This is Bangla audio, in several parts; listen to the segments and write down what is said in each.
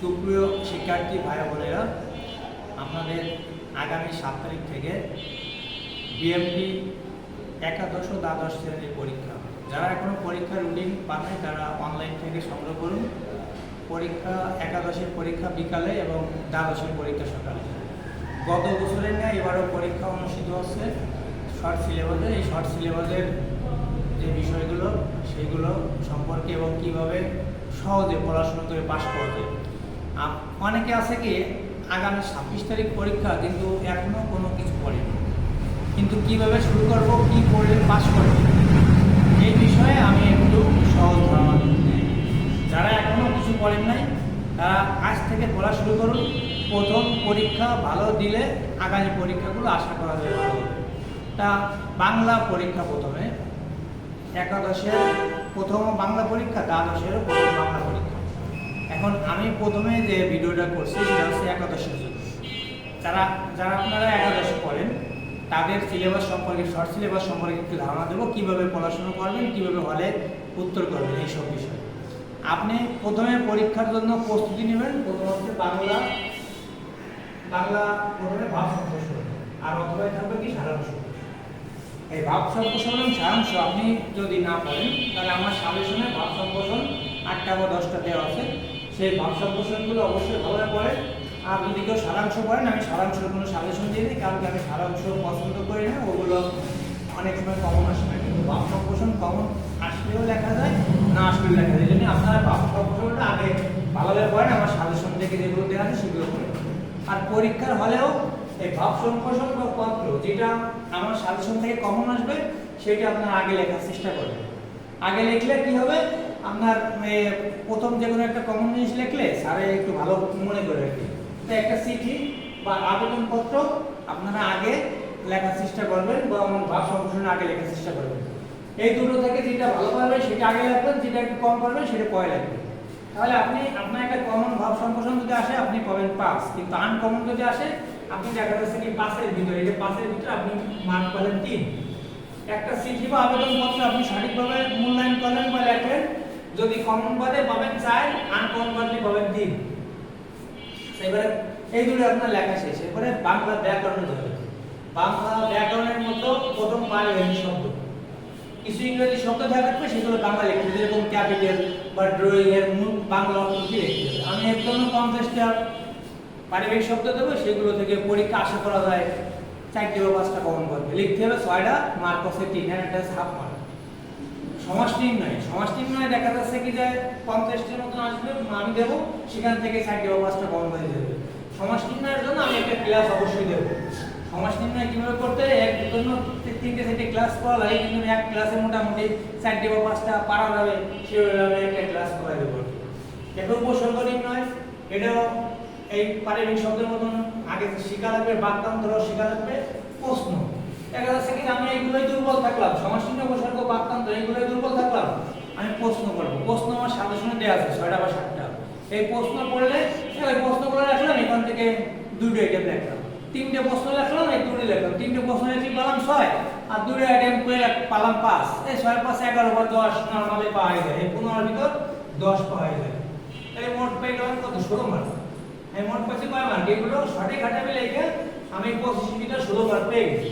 সুপ্রিয় শিক্ষার্থী ভাই বোনেরা, আপনাদের আগামী 7 তারিখ থেকে বিএমপি একাদশ ও দ্বাদশ শ্রেণীর পরীক্ষা। যারা এখনো পরীক্ষার রুটিন পান নাই তারা অনলাইন থেকে সংগ্রহ করুন। পরীক্ষা একাদশের পরীক্ষা বিকালে এবং দ্বাদশের পরীক্ষা সকালে। গত বছরের ন্যায় এবারও পরীক্ষা অনুষ্ঠিত হচ্ছে শর্ট সিলেবাসে। এই শর্ট সিলেবাসের যে বিষয়গুলো সেগুলো সম্পর্কে এবং কীভাবে সহজে পড়াশোনা করে পাশ করা যায়। অনেকে আছে কি আগামী 26 তারিখ পরীক্ষা, কিন্তু এখনও কোনো কিছু পড়েনি, কিন্তু কিভাবে শুরু করব, কি পড়লে পাশ করব, এই বিষয়ে আমি একটু সহজ ধারণা দিই। যারা এখনও কিছু পড়েন নাই তারা আজ থেকে পড়া শুরু করুন। প্রথম পরীক্ষা ভালো দিলে আগামী পরীক্ষাগুলো আশা করা যায় ভালো হবে। তা বাংলা পরীক্ষা প্রথমে, একাদশের প্রথম বাংলা পরীক্ষা, দ্বাদশেরও প্রথম বাংলা পরীক্ষা। এখন আমি প্রথমে যে ভিডিওটা করছি সেটা হচ্ছে একাদশের জন্য। যারা আপনারা একাদশে পড়েন তাদের সিলেবাস সম্পর্কে, শর্ট সিলেবাস সম্পর্কে একটু ধারণা দেবো, কীভাবে পড়াশোনা করবেন, কীভাবে হলে উত্তর করবেন, এইসব বিষয়। আপনি প্রথমে পরীক্ষার জন্য প্রস্তুতি নেবেন। প্রথম হচ্ছে বাংলা প্রথমে ভাব সম্প্রসারণ, আর অথবা থাকবে কি সারাংশ। এই ভাব সম্প্রসারণ সারাংশ আপনি যদি না পড়েন তাহলে আমার সাজেশনে ভাব সম্প্রসারণ 8টা বা 10টা দেওয়া আছে। সেই ভাব সম্প্রসারণগুলো অবশ্যই ভালোভাবে পড়েন। আর যদি কেউ সারাংশ পড়েন, আমি সারাংশের কোনো সাজেশন দিয়ে দিই, কারণ আমি সারাংশ পছন্দ করি না, ওগুলো অনেক সময় কমন আসে না। কিন্তু ভাব সম্প্রসারণ কমন আসলেও লেখা যায়, না আসলেও লেখা যায়। এই জন্য আপনারা ভাব সম্প্রসারণটা আগে ভালোভাবে পড়েন, আমার সাজেশন থেকে যেগুলো দেওয়া আছে সেগুলো পড়েন। আর পরীক্ষার হলেও এই ভাব সম্প্রসারণ বা পত্র যেটা আমার সাজেশন থেকে কমন আসবে সেটা আপনার আগে লেখার চেষ্টা করবেন। আগে লিখলে কি হবে, আপনার প্রথম যে কোনো একটা কমন জিনিস লিখলে স্যারে একটু ভালো মনে করে রাখবে। তাই একটা চিঠি বা আবেদনপত্র আপনারা আগে লেখার চেষ্টা করবেন, বা ভাব সম্প্রসারণ আগে লেখার চেষ্টা করবেন। এই দুটো থেকে যেটা ভালো পারবেন সেটা আগে লিখবেন, যেটা একটু কম পারবেন সেটা পরে লিখবেন। তাহলে আপনার একটা কমন ভাব সম্প্রসারণ যদি আসে আপনি পাবেন 5, কিন্তু আনকমন যদি আসে আপনি দেখা যাচ্ছে কি 5-এর ভিতরে, এই যে 5-এর ভিতরে আপনি মার্ক পাবেন 3। একটা চিঠি বা আবেদনপত্র আপনি সঠিকভাবে মূল্যায়ন করলেন বা লেখলেন, যদি কমন পদে পাবেন 4, আনকমন পদে পাবেন 3। এবারে এই দুটো আপনার লেখা শেষ। এবারে বাংলা ব্যাকরণে যাবে। বাংলা ব্যাকরণের মতো প্রথম পারিভাষিক শব্দ, কিছু ইংরেজি শব্দ থাকবে সেগুলো বাংলা লিখতে হবে, যেরকম ক্যাপিটাল বা ড্রয়িং এর মূল বাংলা অর্থ কি লিখতে হবে। আমি এর জন্য 50টা পারিভাষিক শব্দ দেবো, সেগুলো থেকে পরীক্ষা আশা করা যায় 4টে বা 5টা কমন করবে। লিখতে হবে 6টা, মার্ক হচ্ছে 3, আর একটা হাফ মার্ক। সমাস নির্ণয় দেখা যাচ্ছে কি যে 50টির মতন আসবে, আমি দেবো, সেখান থেকে 4টে বা 5টা কমন হয়ে যাবে। সমাস নির্ণয়ের জন্য আমি একটা ক্লাস অবশ্যই দেবো। সমাস নির্ণয় কিভাবে করতে হয়, এক জন্য 3-4টে ক্লাস করা লাগে, কিন্তু এক ক্লাসে মোটামুটি 4টে বা 5টা পারা যাবে, সেভাবে আমি একটা ক্লাস করাই দেবো। এটা উপসর্গ নির্ণয়, এটাও এই পারিভাষিক শব্দের মতন আগে শেখা লাগবে, বাক্যান্তর শেখা লাগবে। প্রশ্ন দেখা যাচ্ছে কি আমি এইগুলোই দুর্বল থাকলাম, সমাস নির্ণয়, উপসর্গ, বাক্যান্তর এইগুলোই দুর্বল থাকলাম, আমি প্রশ্ন করব। প্রশ্ন আমার সাজেশনে দেওয়া আছে 6টা বা 7টা। এই প্রশ্ন পড়লে ওই প্রশ্নগুলো রাখলাম, এখান থেকে 2টো আইটেম লিখলাম, 3টে প্রশ্ন লিখলাম, এই 2টো লিখলাম, 3টে প্রশ্ন লিখে পেলাম 6, আর 2টো আইটেম করে পেলাম 5। এই 6 + 5 = 11 বা 10 নরমালি পাওয়া যায়। এই 15-এর ভিতর 10 পাওয়া যায়। তাহলে মোট পেলাম কত? 16 মার্ক। এই মোট পাচ্ছি কয় মার্ক? এগুলো সঠিক হাতে লিখে আমি 25 ভিতর 16 মার্ক পেয়ে গেছি।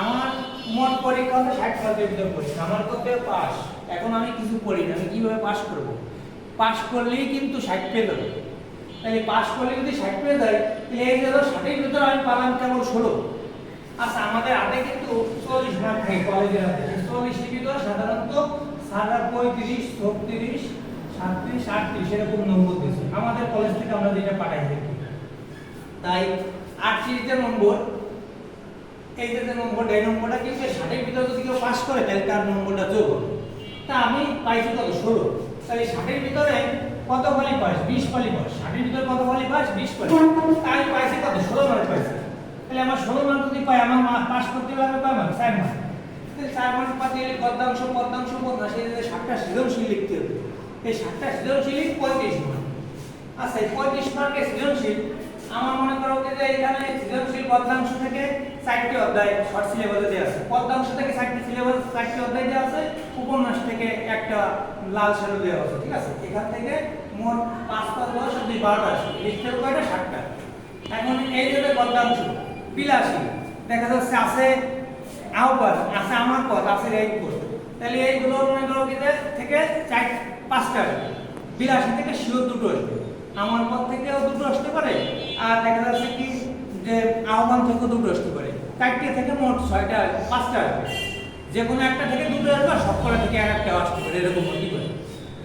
আমার মোট পরীক্ষা হচ্ছে 60 মার্কের ভিতর পরীক্ষা, আমার করতে পাস। এখন আমি কিছু পড়ি না, আমি কিভাবে পাস করব? পাস করলেই কিন্তু 60 পেয়ে যাবে। তাহলে পাস করলে যদি 60 পেয়ে যায়, তাহলে এই যে 60-এর ভিতর আমি পেলাম কেবল 16। আচ্ছা, আমাদের হাতে কিন্তু 40 মার্ক থাকে কলেজের হাতে। 40-এর ভিতর সাধারণত 35, 36, 37, 38 এরকম নম্বর দিয়েছে আমাদের কলেজ থেকে, আমরা যেটা পাঠাই থাকি। তাই 38 নম্বর, এই যে নম্বরটা, এই নম্বরটা কিন্তু 60-এর ভিতর যদি কেউ পাস করে তাহলে তার নম্বরটা যোগ হবে। তা আমি পাইছি কত? 16। তাহলে 60-এর ভিতরে কত পালি পাস? 20 পালি পাস। 60-এর ভিতরে কত পালি পাস? 20 পালি। তাই পাইছি কত? 16 মার্ক পাইছি। তাহলে আমার 16 মার্ক যদি পাই, আমার পাস করতে লাগবে কয় মার্ক? 4 মার্ক। তাহলে 4 মার্ক পাতে গেলে পদ্মাংশ সেই যে 7টা সৃজনশীল লিখতে হবে। এই 7টা সৃজনশীল 35 মার্ক। আচ্ছা, এই 35 মার্কের সৃজনশীল আমার মনে করো যে এখানে সৃজনশীল পদ্মাংশ থেকে 4টি অধ্যায় শর্ট সিলেবাসে দেওয়া আছে, পদ্মাংশ থেকে 4টি অধ্যায় দেওয়া আছে, উপন্যাস থেকে একটা লাল শ্যালো দেওয়া আছে। ঠিক আছে, এখান থেকে মোট 5 5 10 আর 2 12টা আসে লিখতে কয়টা 60টা। এখন এই যে পদাংশ 82 দেখা যাচ্ছে আছে আহ্বান আছে আমার পদ আছে রাইট পদ, তাহলে এইগুলো মনে করো কি থেকে 5টা আসবে 82 থেকে শিওর দুটো আসবে, আমার পদ থেকেও দুটো আসতে পারে আর দেখা যাচ্ছে কি যে আহ্বান থেকেও দুটো আসতে পারে, 4টে থেকে মোট 6টা 5টা আসবে, যে কোনো একটা থেকে দুটো আসবে সবকটা থেকে একটা আসতে পারে, এরকম হতে পারে।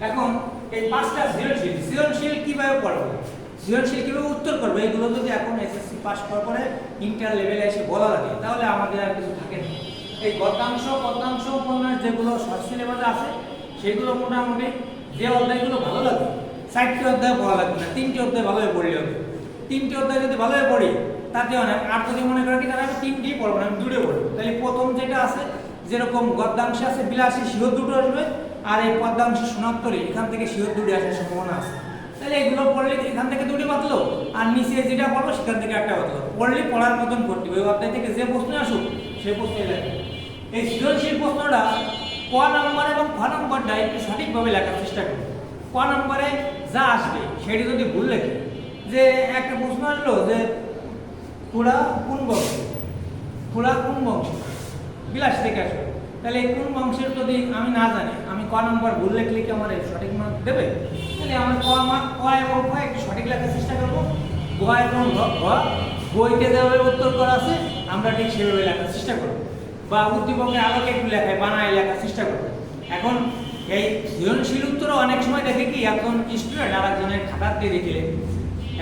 এখন এই 5টা সৃজনশীল কিভাবে পড়বে, সৃজনশীল কিভাবে উত্তর করবে, এগুলো যদি এখন এসএসসি পাস করার পরে ইন্টার লেভেলে এসে বলা লাগে তাহলে আমাদের আর কিছু থাকে না। এই গদ্যাংশ উপন্যাস যেগুলো শর্ট সিলেবাসে আছে সেগুলো মোটামুটি যে অধ্যায়গুলো ভালো লাগে 4টি অধ্যায় পড়া লাগবে না, 3টি অধ্যায় ভালোভাবে পড়লে হবে। 3টি অধ্যায় যদি ভালোভাবে পড়ি তাতে অনেক, আর যদি মনে করেন কি তাহলে আমি 3টি পড়বো না, আমি 2টে পড়বো। তাহলে প্রথম যেটা আছে যেরকম গদ্যাংশে আছে 82 শিওর দুটো আসবে, আর এই পদ্যাংশ শনাক্তরে এখান থেকে শিওর দুটো আসার সম্ভাবনা আছে। তাহলে এগুলো পড়লে এখান থেকে দুটো বাতলো আর নিচে যেটা পড়বো সেখান থেকে একটা বাতলো, পড়লে পড়ার মতন পড়তে হবে। ওই অধ্যায় থেকে যে প্রশ্ন আসুক সেই প্রশ্নই লাগবে। এই সৃজনশীল প্রশ্নটা ক নম্বর এবং খ নম্বরটা একটু সঠিকভাবে লেখার চেষ্টা করবে। ক নম্বরে যা আসবে সেটি যদি ভুল লেখে, যে একটা প্রশ্ন আসলো যে খুড়া কোন বংশ, খুড়া কোন বংশ 82 থেকে আসবে, তাহলে এই কোন বংশের যদি আমি না জানি আমি ক নম্বর ভুল লিখলে কি আমার সঠিক মার্ক দেবে? তাহলে আমার ক এবং খ একটু সঠিক লেখার চেষ্টা করবো, গ এবং ঘ বইতে যেভাবে উত্তর করা আছে আমরা ঠিক সেভাবে লেখার চেষ্টা করবো, বা উদ্দীপকের আলোকে একটু লেখায় বানায় লেখার চেষ্টা করবো। এখন এই সৃজনশীল উত্তরও অনেক সময় দেখে কি এখন স্টুডেন্ট আর একজনের খাতার দিয়ে দেখলে,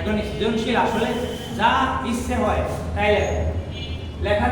এখন সৃজনশীল আসলে যা ইচ্ছে হয় তাই লেখা।